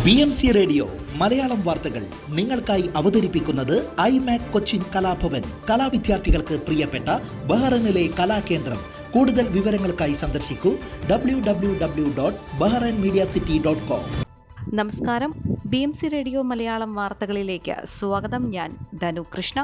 BMC radio Malayalam വാർത്തകൾ നിങ്ങൾക്കായി അവതരിപ്പിക്കുന്നത് ഐമാക് കൊച്ചിൻ കലാഭവൻ. കലാവിദ്യാർത്ഥികൾക്ക് പ്രിയപ്പെട്ട ബഹ്റൈനിലെ കലാകേന്ദ്രം. കൂടുതൽ വിവരങ്ങൾക്കായി സന്ദർശിക്കൂ www.bahrainmediacity.com. നമസ്കാരം, BMC റേഡിയോ മലയാളം വാർത്തകളിലേക്ക് സ്വാഗതം. ഞാൻ ധനു കൃഷ്ണ.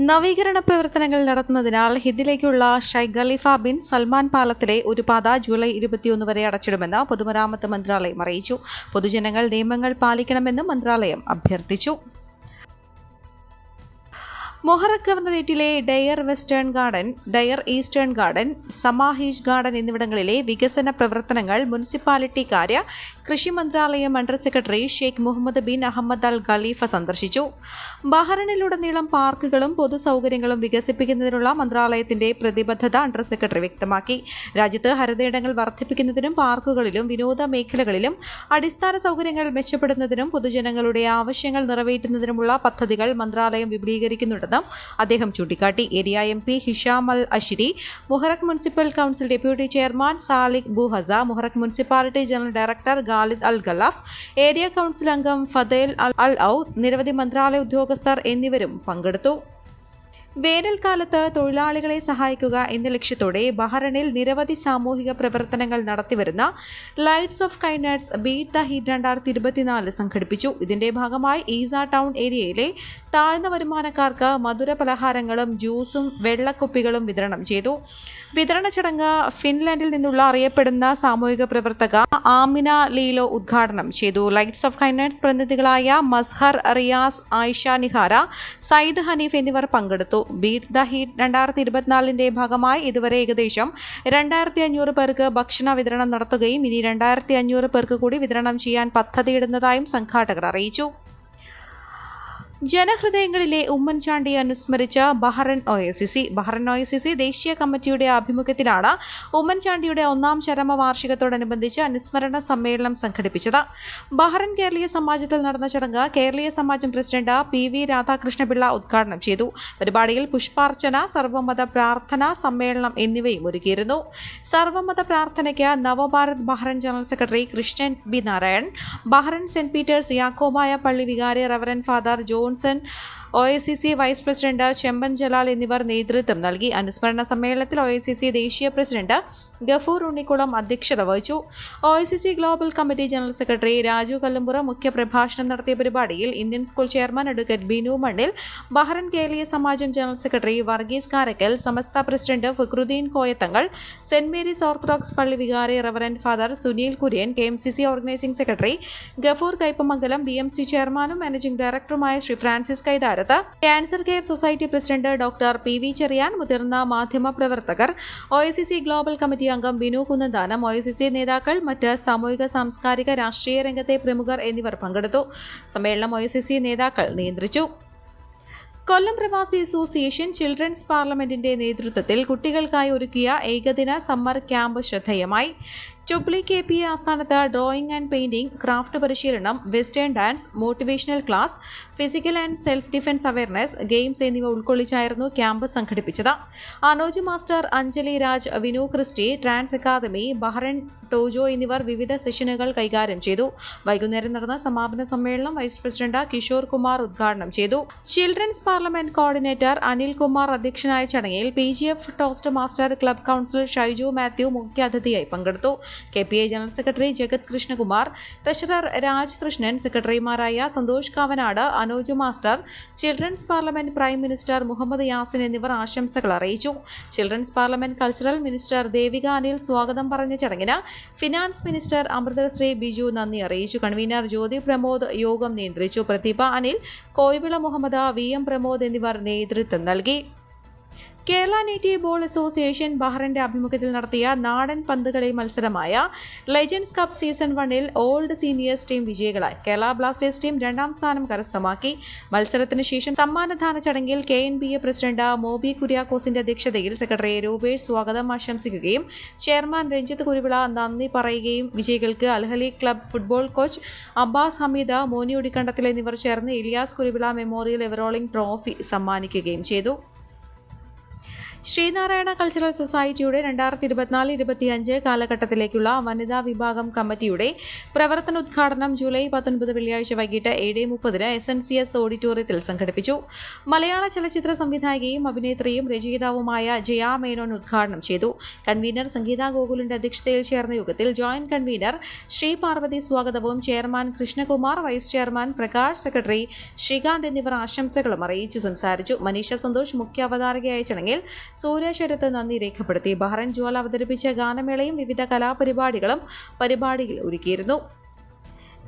നവീകരണ പ്രവർത്തനങ്ങൾ നടത്തുന്നതിനാൽ ഹിദിലേക്കുള്ള ഷെയ്ഖ് ഖലീഫ ബിൻ സൽമാൻ പാലത്തിലെ ഒരു പാത ജൂലൈ 21 വരെ അടച്ചിടുമെന്ന് പൊതുമരാമത്ത് മന്ത്രാലയം അറിയിച്ചു. പൊതുജനങ്ങൾ നിയമങ്ങൾ പാലിക്കണമെന്ന് മന്ത്രാലയം അഭ്യർത്ഥിച്ചു. മൊഹറക് ഗവർണറേറ്റിലെ Dair western garden, Dair eastern garden, Samaheej garden എന്നിവിടങ്ങളിലെ വികസന പ്രവർത്തനങ്ങൾ മുനിസിപ്പാലിറ്റി കാര്യ കൃഷി മന്ത്രാലയം under secretary Sheikh Mohammed bin Ahmed Al Khalifa സന്ദർശിച്ചു. ബഹ്റൈനിലുടനീളം പാർക്കുകളും പൊതുസൗകര്യങ്ങളും വികസിപ്പിക്കുന്നതിനുള്ള മന്ത്രാലയത്തിന്റെ പ്രതിബദ്ധത അണ്ടർ സെക്രട്ടറി വ്യക്തമാക്കി. രാജ്യത്ത് ഹരിതയിടങ്ങൾ വർദ്ധിപ്പിക്കുന്നതിനും പാർക്കുകളിലും വിനോദ മേഖലകളിലും അടിസ്ഥാന സൗകര്യങ്ങൾ മെച്ചപ്പെടുത്തുന്നതിനും പൊതുജനങ്ങളുടെ ആവശ്യങ്ങൾ നിറവേറ്റുന്നതിനുമുള്ള പദ്ധതികൾ മന്ത്രാലയം വിപുലീകരിക്കുന്നുണ്ടെന്ന് അദ്ദേഹം ചൂണ്ടിക്കാട്ടി. Area MP Hisham Al Ashiri, Muharraq municipal council deputy chairman Saliq Buhaza, Muharraq municipality general director Khalid Al Khalaf, area council അംഗം ഫദേൽ അൽ ഔ, നിരവധി മന്ത്രാലയ ഉദ്യോഗസ്ഥർ എന്നിവരും പങ്കെടുത്തു. വേനൽക്കാലത്ത് തൊഴിലാളികളെ സഹായിക്കുക എന്ന ലക്ഷ്യത്തോടെ ബഹ്റൈനിൽ നിരവധി സാമൂഹിക പ്രവർത്തനങ്ങൾ നടത്തിവരുന്ന lights of kindness beat the heat 2024 സംഘടിപ്പിച്ചു. ഇതിന്റെ ഭാഗമായി ഈസ ടൗൺ ഏരിയയിലെ താഴ്ന്ന വരുമാനക്കാർക്ക് മധുര പലഹാരങ്ങളും ജ്യൂസും വെള്ളക്കുപ്പികളും വിതരണം ചെയ്തു. വിതരണ ചടങ്ങ് ഫിൻലാൻഡിൽ നിന്നുള്ള അറിയപ്പെടുന്ന സാമൂഹിക പ്രവർത്തക ആമിന ലീലോ ഉദ്ഘാടനം ചെയ്തു. ലൈറ്റ്സ് ഓഫ് കൈൻഡ്നസ് പ്രതിനിധികളായ മസ്ഹർ റിയാസ്, ആയിഷ നിഹാര, സയ്യിദ് ഹനീഫ് എന്നിവർ പങ്കെടുത്തു. ബീറ്റ് ദ ഹീറ്റ് 2024 ഭാഗമായി ഇതുവരെ ഏകദേശം 2500 പേർക്ക് ഭക്ഷണ വിതരണം നടത്തുകയും ഇനി 2500 പേർക്ക് കൂടി വിതരണം ചെയ്യാൻ പദ്ധതിയിടുന്നതായും സംഘാടകർ അറിയിച്ചു. ജനഹൃദയങ്ങളിലെ ഉമ്മൻചാണ്ടിയെ അനുസ്മരിച്ച ബഹ്റൈൻ OICC ദേശീയ കമ്മിറ്റിയുടെ ആഭിമുഖ്യത്തിലാണ് ഉമ്മൻചാണ്ടിയുടെ 1ാം ചരമവാർഷികത്തോടനുബന്ധിച്ച് അനുസ്മരണ സമ്മേളനം സംഘടിപ്പിച്ചത്. ബഹ്റൈൻ കേരളീയ സമാജത്തിൽ നടന്ന ചടങ്ങ് കേരളീയ സമാജം പ്രസിഡന്റ് PV രാധാകൃഷ്ണപിള്ള ഉദ്ഘാടനം ചെയ്തു. പരിപാടിയിൽ പുഷ്പാർച്ചന, സർവമത പ്രാർത്ഥന, സമ്മേളനം എന്നിവയും ഒരുക്കിയിരുന്നു. സർവമത പ്രാർത്ഥനയ്ക്ക് Navabharat Bahrain general secretary Krishnan B. Narayan, Bahrain saint Peter's യാക്കോബായ പള്ളി വികാരി reverend father Johnson, OICC vice president Chemban Jalal എന്നിവർ നേതൃത്വം നൽകി. അനുസ്മരണ സമ്മേളനത്തിൽ OICC ദേശീയ പ്രസിഡന്റ് ഗഫൂർ ഉണ്ണിക്കുളം അധ്യക്ഷത വഹിച്ചു. OICC global committee general secretary Raju Kallumpura മുഖ്യപ്രഭാഷണം നടത്തിയ പരിപാടിയിൽ Indian school chairman advocate Binu Mannil, Bahrain Keraleeya Samajam general secretary Varghese Karakkal, Samastha president Fakhruddin Koyathangal, saint Mary's orthodox പള്ളി വികാരി reverend father Sunil Kurian, KMCC organising secretary Gafoor Kaipamangalam, BMC ചെയർമാനും മാനേജിംഗ് ഡയറക്ടറുമായ Shri Francis Kaitharath, cancer care society president doctor PV Cherian, മുതിർന്ന മാധ്യമ പ്രവർത്തകർ, OICC ഗ്ലോബൽ കമ്മിറ്റി അംഗം ബിനു കുന്നന്താനം, OICC നേതാക്കൾ, മറ്റ് സാമൂഹിക സാംസ്കാരിക രാഷ്ട്രീയ രംഗത്തെ പ്രമുഖർ എന്നിവർ പങ്കെടുത്തു. സമ്മേളനം OICC നേതാക്കൾ നിയന്ത്രിച്ചു. കൊല്ലം പ്രവാസി അസോസിയേഷൻ ചിൽഡ്രൻസ് പാർലമെന്റിന്റെ നേതൃത്വത്തിൽ കുട്ടികൾക്കായി ഒരുക്കിയ ഏകദിന സമ്മർ ക്യാമ്പ് ശ്രദ്ധേയമായി. ചുപ്ലി KPA ആസ്ഥാനത്ത് ഡ്രോയിങ് ആൻഡ് പെയിന്റിംഗ്, ക്രാഫ്റ്റ് പരിശീലനം, western dance, motivational class, physical and self defence awareness, games എന്നിവ ഉൾക്കൊള്ളിച്ചായിരുന്നു ക്യാമ്പ് സംഘടിപ്പിച്ചത്. Anoj master, Anjali Raj, Vinu Christy, Trans Academy, Bahrain Tojo എന്നിവർ വിവിധ സെഷനുകൾ കൈകാര്യം ചെയ്തു. വൈകുന്നേരം നടന്ന സമാപന സമ്മേളനം വൈസ് പ്രസിഡന്റ് കിഷോർ കുമാർ ഉദ്ഘാടനം ചെയ്തു. Children's parliament coordinator Anil Kumar അധ്യക്ഷനായ ചടങ്ങിൽ PGF toast master club council Shaiju Mathew മുഖ്യാതിഥിയായി പങ്കെടുത്തു. KPA general secretary Jagath Krishnakumar, treasurer Raj Krishnan, സെക്രട്ടറിമാരായ Santhosh Kavanad, Anoj master, children's parliament prime minister Muhammad Yasin എന്നിവർ ആശംസകൾ അറിയിച്ചു. Children's parliament cultural minister Devika Anil സ്വാഗതം പറഞ്ഞ ചടങ്ങിന് ഫിനാൻസ് മിനിസ്റ്റർ അമൃതശ്രീ ബിജു നന്ദി അറിയിച്ചു. കൺവീനർ ജ്യോതി പ്രമോദ് യോഗം നിയന്ത്രിച്ചു. പ്രതിഭ അനിൽ, കോയിവിള മുഹമ്മദ്, VM പ്രമോദ് എന്നിവർ നേതൃത്വം നൽകി. കേരള നേറ്റീവ് ബോൾ അസോസിയേഷൻ ബഹ്റൈന്റെ ആഭിമുഖ്യത്തിൽ നടത്തിയ നാടൻ പന്തുകളി മത്സരമായ ലെജൻഡ്സ് കപ്പ് സീസൺ 1-ൽ ഓൾഡ് സീനിയേഴ്സ് ടീം വിജയികളായി. കേരള ബ്ലാസ്റ്റേഴ്സ് ടീം 2ാം സ്ഥാനം കരസ്ഥമാക്കി. മത്സരത്തിന് ശേഷം സമ്മാനദാന ചടങ്ങിൽ KNBA പ്രസിഡന്റ് മോബി കുര്യാക്കോസിന്റെ അധ്യക്ഷതയിൽ സെക്രട്ടറി രൂപേഷ് സ്വാഗതം ആശംസിക്കുകയും ചെയർമാൻ രഞ്ജിത്ത് കുരുവിള നന്ദി പറയുകയും വിജയികൾക്ക് Al Ahli club football coach Abbas Hameed, Moni Odikkandathil എന്നിവർ ചേർന്ന് Iliyas Kuruvila memorial ever rolling trophy സമ്മാനിക്കുകയും ചെയ്തു. ശ്രീനാരായണ കൾച്ചറൽ സൊസൈറ്റിയുടെ 2024-25 കാലഘട്ടത്തിലേക്കുള്ള വനിതാ വിഭാഗം കമ്മിറ്റിയുടെ പ്രവർത്തനോദ്ഘാടനം ജൂലൈ 19 വെള്ളിയാഴ്ച വൈകിട്ട് 7:30 SNCS ഓഡിറ്റോറിയത്തിൽ സംഘടിപ്പിച്ചു. മലയാള ചലച്ചിത്ര സംവിധായകയും അഭിനേത്രിയും രചയിതാവുമായ ജയ മേനോൻ ഉദ്ഘാടനം ചെയ്തു. കൺവീനർ സംഗീത ഗോകുലിന്റെ അധ്യക്ഷതയിൽ ചേർന്ന യോഗത്തിൽ ജോയിന്റ് കൺവീനർ ശ്രീ പാർവതി സ്വാഗതവും chairman Krishnakumar, vice chairman Prakash, secretary Srikanth എന്നിവർ ആശംസകളും അറിയിച്ചു സംസാരിച്ചു. മനീഷ സന്തോഷ് മുഖ്യ അവതാരകയായ ചടങ്ങിൽ സൂര്യ ശരത്ത് നന്ദി രേഖപ്പെടുത്തി. ബഹ്റൈൻ ജ്വാല അവതരിപ്പിച്ച ഗാനമേളയും വിവിധ കലാപരിപാടികളും പരിപാടിയിൽ ഒരുക്കിയിരുന്നു.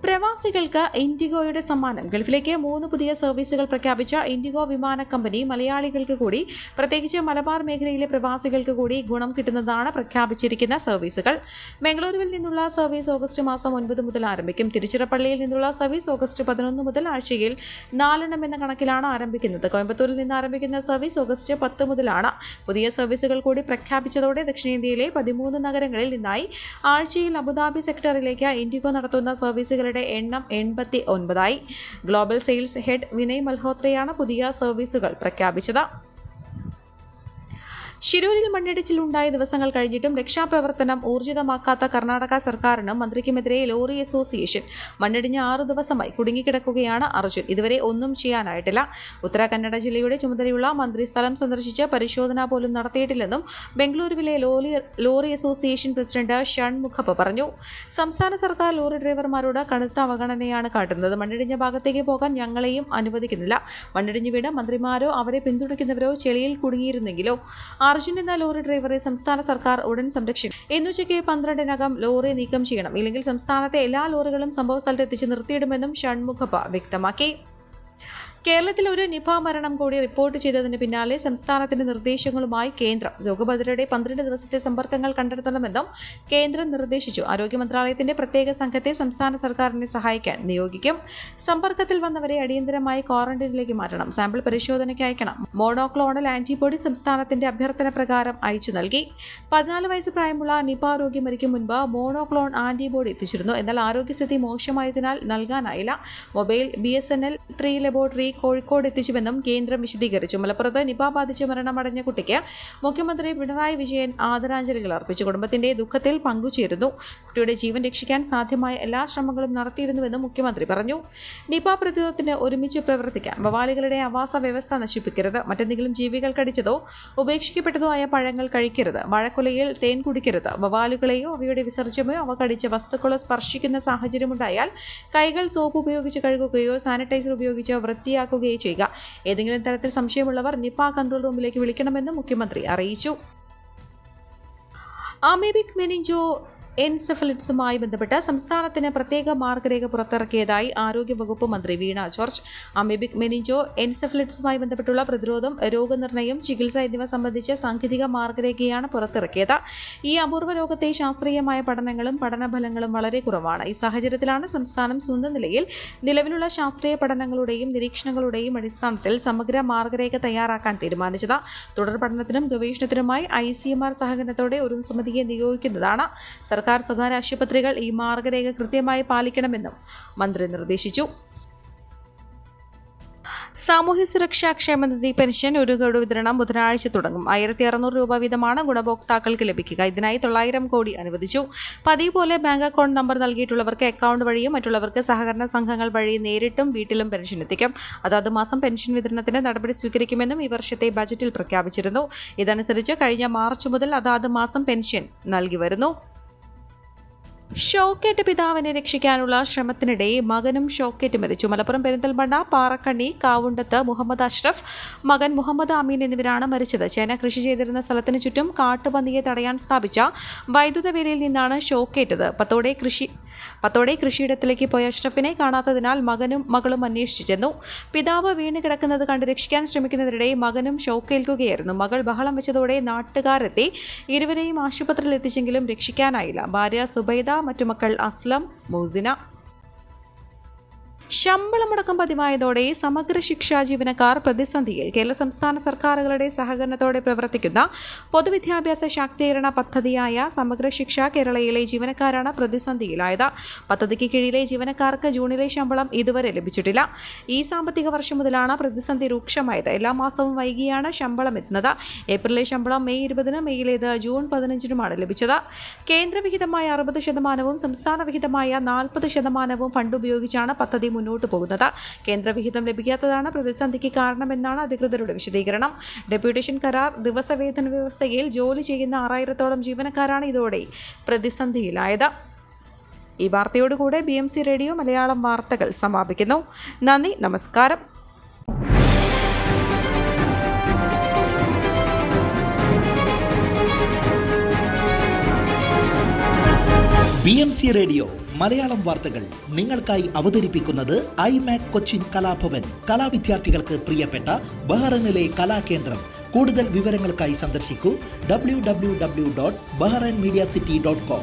പ്രവാസികൾക്ക് ഇൻഡിഗോയുടെ സമ്മാനം. ഗൾഫിലേക്ക് 3 പുതിയ സർവീസുകൾ പ്രഖ്യാപിച്ച ഇൻഡിഗോ വിമാന കമ്പനി മലയാളികൾക്ക് കൂടി, പ്രത്യേകിച്ച് മലബാർ മേഖലയിലെ പ്രവാസികൾക്ക് കൂടി ഗുണം കിട്ടുന്നതാണ് പ്രഖ്യാപിച്ചിരിക്കുന്ന സർവീസുകൾ. ബംഗളൂരുവിൽ നിന്നുള്ള സർവീസ് ഓഗസ്റ്റ് മാസം 9 മുതൽ ആരംഭിക്കും. തിരുച്ചിറപ്പള്ളിയിൽ നിന്നുള്ള സർവീസ് ഓഗസ്റ്റ് 11 മുതൽ ആഴ്ചയിൽ 4 എണ്ണം എന്ന കണക്കിലാണ് ആരംഭിക്കുന്നത്. കോയമ്പത്തൂരിൽ നിന്ന് ആരംഭിക്കുന്ന സർവീസ് ഓഗസ്റ്റ് 10 മുതലാണ്. പുതിയ സർവീസുകൾ കൂടി പ്രഖ്യാപിച്ചതോടെ ദക്ഷിണേന്ത്യയിലെ 13 നഗരങ്ങളിൽ നിന്നായി ആഴ്ചയിൽ അബുദാബി സെക്ടറിലേക്ക് ഇൻഡിഗോ നടത്തുന്ന സർവീസുകൾ എണ്ണം 89 ആയി. ഗ്ലോബൽ സെയിൽസ് ഹെഡ് വിനയ് മൽഹോത്രയാണ് പുതിയ സർവീസുകൾ പ്രഖ്യാപിച്ചത്. ശിരൂരിൽ മണ്ണിടിച്ചിലുണ്ടായ ദിവസങ്ങൾ കഴിഞ്ഞിട്ടും രക്ഷാപ്രവർത്തനം ഊർജിതമാക്കാത്ത കർണാടക സർക്കാരിനും മന്ത്രിക്കുമെതിരെ ലോറി അസോസിയേഷൻ. മണ്ണിടിഞ്ഞ് 6 ദിവസമായി കുടുങ്ങിക്കിടക്കുകയാണ് അർജുൻ. ഇതുവരെ ഒന്നും ചെയ്യാനായിട്ടില്ല. ഉത്തര കന്നഡ ജില്ലയുടെ ചുമതലയുള്ള മന്ത്രി സ്ഥലം സന്ദർശിച്ച് പരിശോധന പോലും നടത്തിയിട്ടില്ലെന്നും ബംഗളൂരുവിലെ ലോറി അസോസിയേഷൻ പ്രസിഡന്റ് ഷൺമുഖപ്പ പറഞ്ഞു. സംസ്ഥാന സർക്കാർ ലോറി ഡ്രൈവർമാരോട് കടുത്ത അവഗണനയാണ് കാട്ടുന്നത്. മണ്ണിടിഞ്ഞ ഭാഗത്തേക്ക് പോകാൻ ഞങ്ങളെയും അനുവദിക്കുന്നില്ല. മണ്ണിടിഞ്ഞ് വീട് മന്ത്രിമാരോ അവരെ പിന്തുണയ്ക്കുന്നവരോ ചെളിയിൽ കുടുങ്ങിയിരുന്നെങ്കിലോ. അർജുൻ എന്ന ലോറി ഡ്രൈവറെ സംസ്ഥാന സർക്കാർ ഉടൻ സംരക്ഷിക്കും. ഇന്നുച്ചയ്ക്ക് 12-നകം ലോറി നീക്കം ചെയ്യണം. ഇല്ലെങ്കിൽ സംസ്ഥാനത്തെ എല്ലാ ലോറികളും സംഭവസ്ഥലത്ത് എത്തിച്ച് നിർത്തിയിടുമെന്നും ഷൺമുഖപ്പ വ്യക്തമാക്കി. കേരളത്തിൽ ഒരു നിപ മരണം കൂടി റിപ്പോർട്ട് ചെയ്തതിന് പിന്നാലെ സംസ്ഥാനത്തിന്റെ നിർദ്ദേശങ്ങളുമായി കേന്ദ്രം. രോഗബാധിതരുടെ 12 ദിവസത്തെ സമ്പർക്കങ്ങൾ കണ്ടെത്തണമെന്നും കേന്ദ്രം നിർദ്ദേശിച്ചു. ആരോഗ്യ മന്ത്രാലയത്തിന്റെ പ്രത്യേക സംഘത്തെ സംസ്ഥാന സർക്കാരിനെ സഹായിക്കാൻ നിയോഗിക്കും. സമ്പർക്കത്തിൽ വന്നവരെ അടിയന്തരമായി ക്വാറന്റൈനിലേക്ക് മാറ്റണം. സാമ്പിൾ പരിശോധനയ്ക്ക് അയക്കണം. മോണോക്ലോണൽ ആന്റിബോഡി സംസ്ഥാനത്തിന്റെ അഭ്യർത്ഥന പ്രകാരം അയച്ചു നൽകി. 14 വയസ്സ് പ്രായമുള്ള നിപ രോഗി മരിക്കും മുൻപ് മോണോക്ലോൺ ആന്റിബോഡി എത്തിച്ചിരുന്നു. എന്നാൽ ആരോഗ്യസ്ഥിതി മോശമായതിനാൽ നൽകാനായില്ല. മൊബൈൽ BSNL 3 ലബോറട്ടറി കോഴിക്കോട് എത്തിച്ചുവെന്നും കേന്ദ്രം വിശദീകരിച്ചു. മലപ്പുറത്ത് നിപ ബാധിച്ച് മരണമടഞ്ഞ കുട്ടിക്ക് മുഖ്യമന്ത്രി പിണറായി വിജയൻ ആദരാഞ്ജലികൾ അർപ്പിച്ചു. കുടുംബത്തിന്റെ ദുഃഖത്തിൽ പങ്കുചേരുന്നു. കുട്ടിയുടെ ജീവൻ രക്ഷിക്കാൻ സാധ്യമായ എല്ലാ ശ്രമങ്ങളും നടത്തിയിരുന്നുവെന്നും മുഖ്യമന്ത്രി പറഞ്ഞു. നിപ പ്രതിരോധത്തിന് ഒരുമിച്ച് പ്രവർത്തിക്കാൻ. വവ്വാലുകളുടെ ആവാസ വ്യവസ്ഥ നശിപ്പിക്കരുത്. മറ്റെന്തെങ്കിലും ജീവികൾ കടിച്ചതോ ഉപേക്ഷിക്കപ്പെട്ടതോ ആയ പഴങ്ങൾ കഴിക്കരുത്. വാഴക്കുലയിൽ തേൻ കുടിക്കരുത്. വവ്വാലുകളെയോ അവയുടെ വിസർജ്യമോ അവ കടിച്ച വസ്തുക്കളോ സ്പർശിക്കുന്ന സാഹചര്യമുണ്ടായാൽ കൈകൾ സോപ്പ് ഉപയോഗിച്ച് കഴുകുകയോ സാനിറ്റൈസർ ഉപയോഗിച്ച് വൃത്തിയാക്കുകയോ ചെയ്യുക. ഏതെങ്കിലും തരത്തിൽ സംശയമുള്ളവർ നിപ കൺട്രോൾ റൂമിലേക്ക് വിളിക്കണമെന്നും മുഖ്യമന്ത്രി അറിയിച്ചു. അമീബിക് മെനിഞ്ചോ എൻസെഫലിറ്റ്സുമായി ബന്ധപ്പെട്ട് സംസ്ഥാനത്തിന് പ്രത്യേക മാർഗരേഖ പുറത്തിറക്കിയതായി ആരോഗ്യവകുപ്പ് മന്ത്രി വീണ ജോർജ്. അമീബിക് മെനിഞ്ചോ എൻസെഫലിറ്റ്സുമായി ബന്ധപ്പെട്ടുള്ള പ്രതിരോധം, രോഗനിർണയം, ചികിത്സ എന്നിവ സംബന്ധിച്ച് സാങ്കേതിക മാർഗരേഖയാണ് പുറത്തിറക്കിയത്. ഈ അപൂർവ രോഗത്തെ ശാസ്ത്രീയമായ പഠനങ്ങളും പഠനഫലങ്ങളും വളരെ കുറവാണ്. ഈ സാഹചര്യത്തിലാണ് സംസ്ഥാനം സ്വന്തം നിലയിൽ നിലവിലുള്ള ശാസ്ത്രീയ പഠനങ്ങളുടെയും നിരീക്ഷണങ്ങളുടെയും അടിസ്ഥാനത്തിൽ സമഗ്ര മാർഗരേഖ തയ്യാറാക്കാൻ തീരുമാനിച്ചത്. തുടർ പഠനത്തിനും ഗവേഷണത്തിനുമായി ICMR സഹകരണത്തോടെ ഒരു സമിതിയെ നിയോഗിക്കുന്നതാണ്. സർക്കാർ സ്വകാര്യ ആശുപത്രികൾ ഈ മാർഗരേഖ കൃത്യമായി പാലിക്കണമെന്നും മന്ത്രി നിർദ്ദേശിച്ചു. സാമൂഹ്യ സുരക്ഷാ ക്ഷേമനിധി പെൻഷൻ ഒരു ഗഡു വിതരണം ബുധനാഴ്ച തുടങ്ങും. 1600 രൂപ വീതമാണ് ഗുണഭോക്താക്കൾക്ക് ലഭിക്കുക. ഇതിനായി 900 കോടി അനുവദിച്ചു. പതിവ് പോലെ ബാങ്ക് അക്കൗണ്ട് നമ്പർ നൽകിയിട്ടുള്ളവർക്ക് അക്കൗണ്ട് വഴിയും മറ്റുള്ളവർക്ക് സഹകരണ സംഘങ്ങൾ വഴി നേരിട്ടും വീട്ടിലും പെൻഷൻ എത്തിക്കും. അതാത് മാസം പെൻഷൻ വിതരണത്തിന് നടപടി സ്വീകരിക്കുമെന്നും ഈ വർഷത്തെ ബജറ്റിൽ പ്രഖ്യാപിച്ചിരുന്നു. ഇതനുസരിച്ച് കഴിഞ്ഞ മാർച്ച് മുതൽ അതാത് മാസം പെൻഷൻ നൽകി വരുന്നു. ഷോക്കേറ്റ് പിതാവിനെ രക്ഷിക്കാനുള്ള ശ്രമത്തിനിടെ മകനും ഷോക്കേറ്റ് മരിച്ചു. മലപ്പുറം പെരിന്തൽമണ്ണ പാറക്കണ്ണി കാവുണ്ടത്ത് മുഹമ്മദ് അഷ്റഫ്, മകൻ മുഹമ്മദ് അമീൻ എന്നിവരാണ് മരിച്ചത്. ചേന കൃഷി ചെയ്തിരുന്ന സ്ഥലത്തിന് ചുറ്റും കാട്ടുപന്നിയെ തടയാൻ സ്ഥാപിച്ച വൈദ്യുത വേലിയിൽ നിന്നാണ് ഷോക്കേറ്റത്. പത്തോടെ കൃഷിയിടത്തിലേക്ക് പോയ അഷ്റഫിനെ കാണാത്തതിനാൽ മകനും മകളും അന്വേഷിച്ചു ചെന്നു. പിതാവ് വീണ് കിടക്കുന്നത് കണ്ട് രക്ഷിക്കാൻ ശ്രമിക്കുന്നതിനിടെ മകനും ഷോക്കേൽക്കുകയായിരുന്നു. മകൾ ബഹളം വെച്ചതോടെ നാട്ടുകാരെത്തി ഇരുവരെയും ആശുപത്രിയിൽ എത്തിച്ചെങ്കിലും രക്ഷിക്കാനായില്ല. ഭാര്യ സുബൈദ, മറ്റു മക്കൾ അസ്ലം, മൂസിന. ശമ്പളമുടക്കം പതിവായതോടെ സമഗ്ര ശിക്ഷാ ജീവനക്കാർ പ്രതിസന്ധിയിൽ. കേരള സംസ്ഥാന സർക്കാരുകളുടെ സഹകരണത്തോടെ പ്രവർത്തിക്കുന്ന പൊതുവിദ്യാഭ്യാസ ശാക്തീകരണ പദ്ധതിയായ സമഗ്ര ശിക്ഷ കേരളയിലെ ജീവനക്കാരാണ് പ്രതിസന്ധിയിലായത്. പദ്ധതിക്ക് കീഴിലെ ജീവനക്കാർക്ക് ജൂണിലെ ശമ്പളം ഇതുവരെ ലഭിച്ചിട്ടില്ല. ഈ സാമ്പത്തിക വർഷം മുതലാണ് പ്രതിസന്ധി രൂക്ഷമായത്. എല്ലാ മാസവും വൈകിയാണ് ശമ്പളം എത്തുന്നത്. ഏപ്രിലിലെ ശമ്പളം മെയ് 20-ന്, മെയ്യിലേത് ജൂൺ 15-നുമാണ് ലഭിച്ചത്. കേന്ദ്രവിഹിതമായ 60%, സംസ്ഥാന വിഹിതമായ 40% ഫണ്ട് ഉപയോഗിച്ചാണ് പദ്ധതി മുന്നോട്ട് പോകുന്നത്. കേന്ദ്രവിഹിതം ലഭിക്കാത്തതാണ് പ്രതിസന്ധിക്ക് കാരണമെന്നാണ് അധികൃതരുടെ വിശദീകരണം. ഡെപ്യൂട്ടേഷൻ കരാർ ദിവസവേതന വ്യവസ്ഥയിൽ ജോലി ചെയ്യുന്ന 6000-ഓളം ജീവനക്കാരാണ് ഇതോടെ പ്രതിസന്ധിയിലായത്. ഈ വാർത്തയോടുകൂടെ BMC റേഡിയോ മലയാളം വാർത്തകൾ സമാപിക്കുന്നു. നന്ദി, നമസ്കാരം. BMC റേഡിയോ മലയാളം വാർത്തകൾ നിങ്ങൾക്കായി അവതരിപ്പിക്കുന്നത് ഐമാക് കൊച്ചിൻ കലാഭവൻ. കലാവിദ്യാർത്ഥികൾക്ക് പ്രിയപ്പെട്ട ബഹ്റൈനിലെ കലാകേന്ദ്രം. കൂടുതൽ വിവരങ്ങൾക്കായി സന്ദർശിക്കൂ www.bahrainmediacity.com.